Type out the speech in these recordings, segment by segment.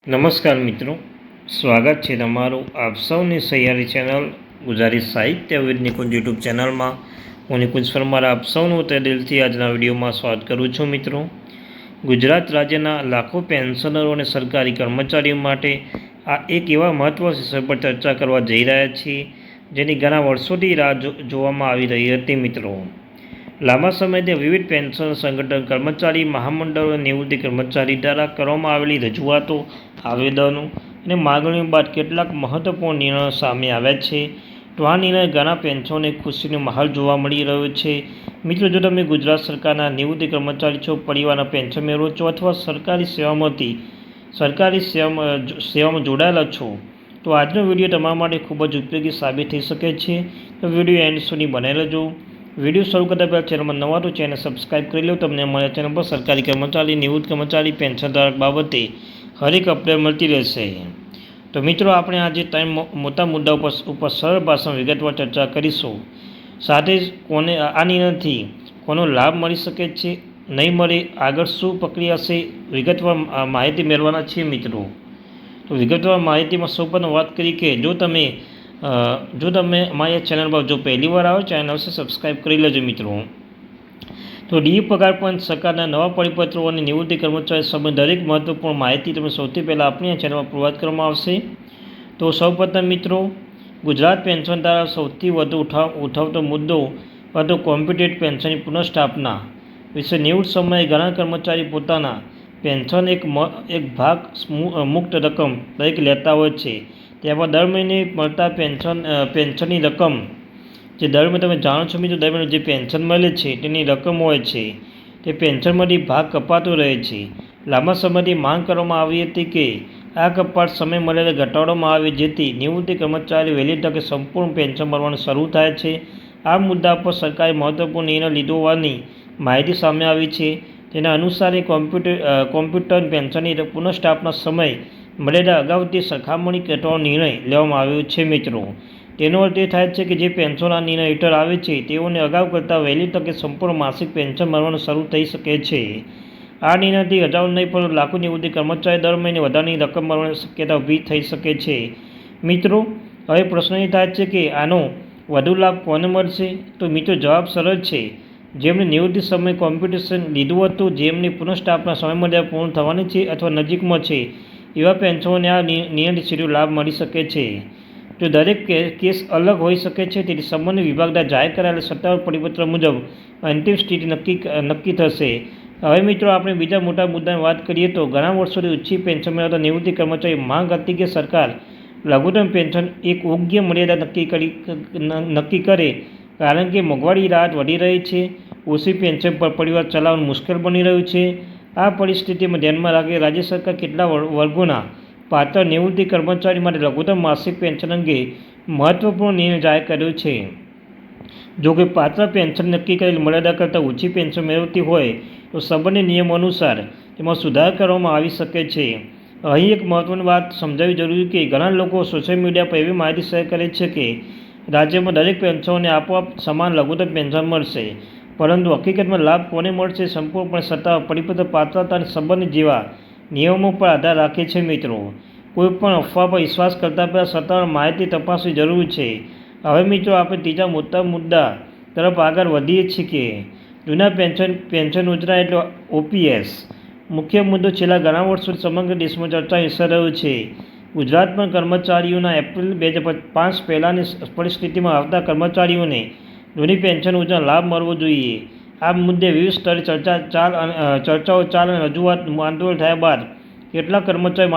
નમસ્કાર મિત્રો, સ્વાગત છે તમારું આપ સૌની સહિયારી ચેનલ ગુજરાતી સાહિત્ય વિદ નિકુંજ યુટ્યુબ ચેનલમાં. હું નિકુંજ પરમાર આપ સૌનું તે દિલથી આજના વિડીયોમાં સ્વાગત કરું છું. મિત્રો, ગુજરાત રાજ્યના લાખો પેન્શનરો અને સરકારી કર્મચારીઓ માટે આ એક એવા મહત્વના વિષય પર ચર્ચા કરવા જઈ રહ્યા છીએ જેની ઘણા વર્ષોથી રાહ જોવામાં આવી રહી હતી. મિત્રો, લાંબા સમયથી વિવિધ પેન્શન સંગઠન, કર્મચારી મહામંડળો અને નિવૃત્તિ કર્મચારી દ્વારા કરવામાં આવેલી રજૂઆતો, આવેદનો અને માગણીઓ બાદ કેટલાક મહત્વપૂર્ણ નિર્ણયો સામે આવ્યા છે. તો આ નિર્ણય ઘણા પેન્શનરોને ખુશીનો માહોલ જોવા મળી રહ્યો છે. મિત્રો, જો તમે ગુજરાત સરકારના નિવૃત્તિ કર્મચારી છો, પરિવારના પેન્શન મેળવો છો અથવા સરકારી સેવામાં જોડાયેલા છો, તો આજનો વિડીયો તમારા માટે ખૂબ જ ઉપયોગી સાબિત થઈ શકે છે. તો વિડીયો એન્ડ સુધી બનાવી લેજો. વિડીયો શરૂ કરતા પહેલાં ચેનલમાં નવા તો ચેનલ સબસ્ક્રાઈબ કરી લો. તમને અમારા ચેનલ પર સરકારી કર્મચારી, નિવૃત્ત કર્મચારી, પેન્શનધારક બાબતે હરેક અપડેટ મળતી રહેશે. તો મિત્રો, આપણે આજે ત્રણ મોટા મુદ્દા ઉપર સરળ ભાષામાં વિગતવાર ચર્ચા કરીશું. સાથે જ આ નિર્ણયથી કોનો લાભ મળી શકે છે, નહીં મળે, આગળ શું પ્રક્રિયા છે, વિગતવાર માહિતી મેળવવાના છીએ. મિત્રો, તો વિગતવાર માહિતીમાં સૌપ્રથમ વાત કરી કે જો તમે અમારી ચેનલ પર જો પહેલી વાર આવો, ચેનલ સબસ્ક્રાઈબ કરી લેજો. મિત્રો, તો ડી પગાર પંચ, સરકારના નવા પરિપત્રો અને નિવૃત્તિ કર્મચારી સંબંધિત દરેક મહત્વપૂર્ણ માહિતી તમને સૌથી પહેલાં આપણી ચેનલમાં પ્રોવાઈડ કરવામાં આવશે. તો સૌપ્રથમ મિત્રો, ગુજરાત પેન્શન ધારા સૌથી વધુ ઉઠાવતો મુદ્દો હતો કોમ્પ્યુટેડ પેન્શનની પુનઃસ્થાપના વિશે. નિવૃત્ત સમયે ઘણા કર્મચારી પોતાના પેન્શન એક ભાગ મુક્ત રકમ તરીકે લેતા હોય છે. ત્યારબાદ દર મહિને મળતા પેન્શનની રકમ, જે દર મહિને તમે જાણો છો મિત્રો, દર મહિને જે પેન્શન મળે છે તેની રકમ હોય છે, તે પેન્શનમાંથી ભાગ કપાતો રહે છે. લાંબા સમયથી માંગ કરવામાં આવી હતી કે આ કપાત સમય મર્યાદા ઘટાડવામાં આવે, જેથી નિવૃત્તિ કર્મચારી વહેલી તકે સંપૂર્ણ પેન્શન મળવાનું શરૂ થાય છે. આ મુદ્દા પર સરકારે મહત્વપૂર્ણ નિર્ણય લીધો હોવાની માહિતી સામે આવી છે. તેના અનુસાર કોમ્પ્યુટર પેન્શનની પુનઃસ્થાપના સમય મર્યાદા અગાઉથી સરખામણી કરવાનો નિર્ણય લેવામાં આવ્યો છે. મિત્રો, તેનો અર્થ એ થાય છે કે જે પેન્શન આ નિર્ણય હેઠળ આવે છે તેઓને અગાઉ કરતાં વહેલી તકે સંપૂર્ણ માસિક પેન્શન મળવાનું શરૂ થઈ શકે છે. આ નિર્ણયથી હજારો નહીં પરંતુ લાખો નિવૃત્તિ કર્મચારી દર મહિને વધારાની રકમ મળવાની શક્યતા ઊભી થઈ શકે છે. મિત્રો, હવે પ્રશ્ન એ થાય છે કે આનો વધુ લાભ કોને મળશે? તો મિત્રો, જવાબ સરળ છે. જેમણે નિવૃત્તિ સમયે કોમ્પ્યુટેશન લીધું હતું, જેમની પુનઃસ્થાપના સમયમર્યાદા પૂર્ણ થવાની છે અથવા નજીકમાં છે, એવા પેન્શનરોને આ નિર્ણયથી સીધો લાભ મળી શકે છે. તો દરેક કેસ અલગ હોઈ શકે છે, તેથી સંબંધિત વિભાગ દ્વારા જાહેર કરાયેલા સત્તાવાર પરિપત્ર મુજબ અંતિમ સ્થિતિ નક્કી થશે. હવે મિત્રો, આપણે બીજા મોટા મુદ્દાની વાત કરીએ તો ઘણા વર્ષોથી ઓછી પેન્શન મેળવતા નિવૃત્તિ કર્મચારી માંગ હતી કે સરકાર લઘુત્તમ પેન્શન એક યોગ્ય મર્યાદા નક્કી કરે, કારણ કે મોંઘવારી રાહત વધી રહી છે. ઓછી પેન્શન પર પરિવાર ચલાવવાનું મુશ્કેલ બની રહ્યું છે. આ પરિસ્થિતિમાં ધ્યાનમાં રાખી રાજ્ય સરકાર કેટલાક વર્ગોના પાત્ર નિવૃત્તિ કર્મચારી માટે લઘુત્તમ માસિક પેન્શન અંગે મહત્વપૂર્ણ નિર્ણય જાહેર કર્યો છે. જો કે પાત્ર પેન્શન નક્કી કરેલી મર્યાદા કરતાં ઓછી પેન્શન મેળવતી હોય તો સંબંધિત નિયમો અનુસાર તેમાં સુધાર કરવામાં આવી શકે છે. અહીં એક મહત્વની વાત સમજાવવી જરૂરી કે ઘણા લોકો સોશિયલ મીડિયા પર એવી માહિતી શેર કરે છે કે રાજ્યમાં દરેક પેન્શનરોને આપોઆપ સમાન લઘુત્તમ પેન્શન મળશે, પરંતુ હકીકતમાં લાભ કોને મળશે સંપૂર્ણપણે સત્તાવાર પરિપત્ર, પાત્રતા અને સંબંધિત જેવા નિયમો પર આધાર રાખે છે. મિત્રો, કોઈ પણ અફવા પર વિશ્વાસ કરતા પહેલાં સત્તાવાર માહિતી તપાસવી જરૂરી છે. હવે મિત્રો, આપણે ત્રીજા મોટા મુદ્દા તરફ આગળ વધીએ છીએ કે જૂના પેન્શન યોજના એટલે OPS. મુખ્ય મુદ્દો છેલ્લા ઘણા વર્ષોથી સમગ્ર દેશમાં ચર્ચા વિષય રહ્યો છે. ગુજરાતમાં કર્મચારીઓના એપ્રિલ 2005 પહેલાંની પરિસ્થિતિમાં આવતા કર્મચારીઓને જૂની પેન્શન યોજના લાભ મળવો જોઈએ. આ મુદ્દે વિવિધ સ્તરે ચર્ચાઓ અને રજૂઆત આંદોલન થયા બાદ કેટલાક કર્મચારીઓ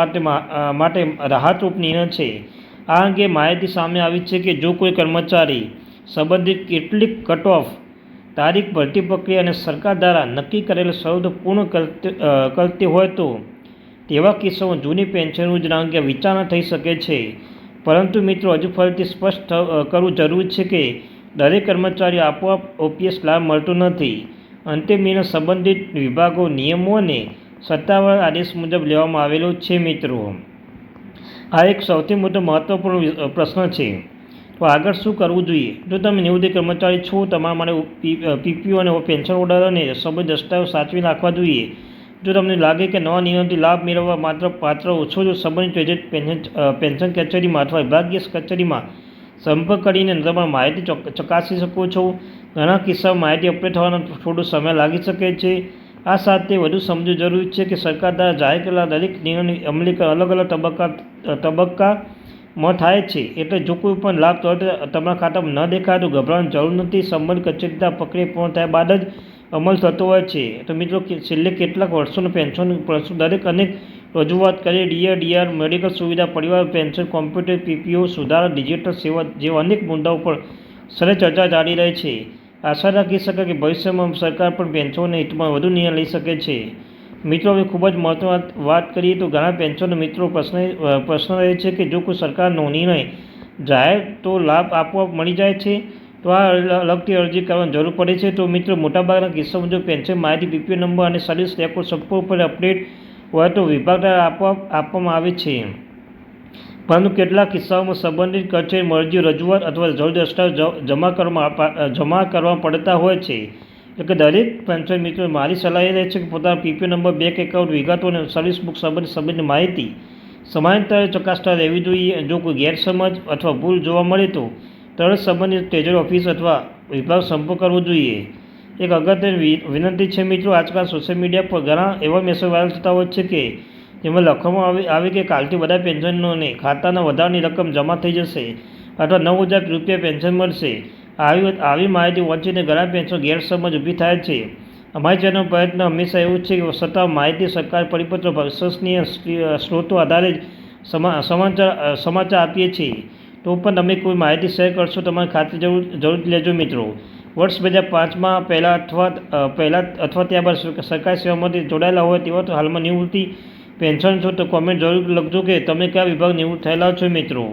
માટે રાહતરૂપ નિર્ણય છે. આ અંગે માહિતી સામે આવી છે કે જો કોઈ કર્મચારી સંબંધિત કેટલીક કટ ઓફ તારીખ, ભરતી પ્રક્રિયા અને સરકાર દ્વારા નક્કી કરેલા શરતો પૂર્ણ કરતી હોય તો તેવા કિસ્સામાં જૂની પેન્શન યોજના અંગે વિચારણા થઈ શકે છે. પરંતુ મિત્રો, હજુ ફરીથી સ્પષ્ટ કરવું જરૂરી છે કે દરેક કર્મચારીઓ આપોઆપ OPS લાભ મળતો નથી. અંતિમ નિર્ણય સંબંધિત વિભાગો, નિયમો અને સત્તાવાર આદેશ મુજબ લેવામાં આવેલો છે. મિત્રો, આ એક સૌથી મોટો મહત્વપૂર્ણ પ્રશ્ન છે. તો આગળ શું કરવું જોઈએ? જો તમે નિવૃત્તિ કર્મચારી છો, તમારા માટે PPO અને પેન્શન ઓર્ડર અને સંબંધિત દસ્તાવેજો સાચવી રાખવા જોઈએ. જો તમને લાગે કે નવા નિયમથી લાભ મેળવવા માત્ર પાત્ર ઓછો જો સંબંધિત એજન્ટ પેન્શન કચેરીમાં અથવા વિભાગીય કચેરીમાં સંપર્ક કરીને તમારી માહિતી ચકાસી શકો છો. ઘણા કિસ્સામાં માહિતી અપડેટ થવાનો થોડો સમય લાગી શકે છે. આ સાથે વધુ સમજવું જરૂરી છે કે સરકાર દ્વારા જાહેર કરેલા દરેક નિર્ણયની અમલીકરણ અલગ અલગ તબક્કામાં થાય છે. એટલે જો કોઈ પણ લાભ તરત તમારા ખાતામાં ન દેખાય તો ગભરાવાની જરૂર નથી. સંબંધિત કચેરીના પ્રક્રિયા પૂર્ણ થયા બાદ જ અમલ થતો હોય છે. તો મિત્રો છેલ્લે કેટલાક વર્ષોનું પેન્શન દરેક અનેક રજૂઆત કરી ડીઆર મેડિકલ સુવિધા પરિવાર પેન્શન કોમ્પ્યુટર પીપીઓ સુધારા ડિજિટલ સેવા જેવા અનેક મુદ્દાઓ પર સરળ ચર્ચા ચાલી રહી છે. આશા રાખી શકાય કે ભવિષ્યમાં સરકાર પણ પેન્શનના હિતમાં વધુ નિર્ણય લઈ શકે છે. મિત્રો હવે ખૂબ જ મહત્વની વાત કરીએ તો ઘણા પેન્શન મિત્રો પ્રશ્ન રહે છે કે જો કોઈ સરકારનો નિર્ણય જાહેર તો લાભ આપોઆપ મળી જાય છે તો આ અલગથી અરજી કરવાની જરૂર પડે છે. તો મિત્રો મોટાભાગના કિસ્સામાં જો પેન્શન માહિતી પીપીઓ નંબર અને સર્વિસ રેકોર્ડ સંપૂર્ણ પર અપડેટ હોય તો વિભાગ દ્વારા આપોઆપ આપવામાં આવે છે. પરંતુ કેટલાક કિસ્સાઓમાં સંબંધિત કચેરી મરજી રજૂઆત અથવા જરૂરી દસ્તાવેજ જમા કરવા પડતા હોય છે. એટલે દરેક પેન્શન મિત્રો મારી સલાહ એ રહે છે કે પોતાના પીપીઓ નંબર બેંક એકાઉન્ટ વિગતો અને સર્વિસ બુક સંબંધિત માહિતી સમયાંતરે ચકાસતા રહેવી જોઈએ. જો કોઈ ગેરસમજ અથવા ભૂલ જોવા મળે તો તરત સંબંધિત ટ્રેઝરી ઓફિસ અથવા વિભાગ સંપર્ક કરવો જોઈએ. એક અગત્યની વિનંતી છે મિત્રો, આજકાલ સોશિયલ મીડિયા પર ઘણા એવા મેસેજ વાયરલ થતા હોય છે કે જેમાં લખવામાં આવે કે કાલથી બધા પેન્શનોને ખાતાના વધારાની રકમ જમા થઈ જશે અથવા 9,000 રૂપિયા પેન્શન મળશે. આવી માહિતી વાંચીને ઘણા પેન્શન ગેરસમજ ઊભી થાય છે. અમારી ચેનલનો પ્રયત્ન હંમેશા એવું છે કે સતત માહિતી સરકાર પરિપત્ર વિશ્વસનીય સ્ત્રોતો આધારે જ સમાચાર આપીએ છીએ. તો પણ તમે કોઈ માહિતી શેર કરશો તમારી ખાતરી જરૂર લેજો મિત્રો. વર્ષ 2005માં પહેલાં અથવા ત્યારબાદ સરકારી સેવામાંથી જોડાયેલા હોય તેવા તો હાલમાં નિવૃત્તિ પેન્શન છો તો કોમેન્ટ જરૂર લખજો કે તમે કયા વિભાગ નિવૃત્ત થયેલા છો મિત્રો.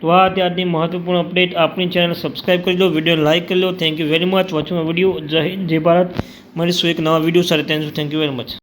તો આ ત્યારની મહત્વપૂર્ણ અપડેટ. આપણી ચેનલ સબસ્ક્રાઈબ કરી લો, વિડીયો લાઇક કરી લો. Thank you very much watching video. જય હિન્દ, જય ભારત. મળીશું એક નવા વિડીયો સાથે. Thank you very much.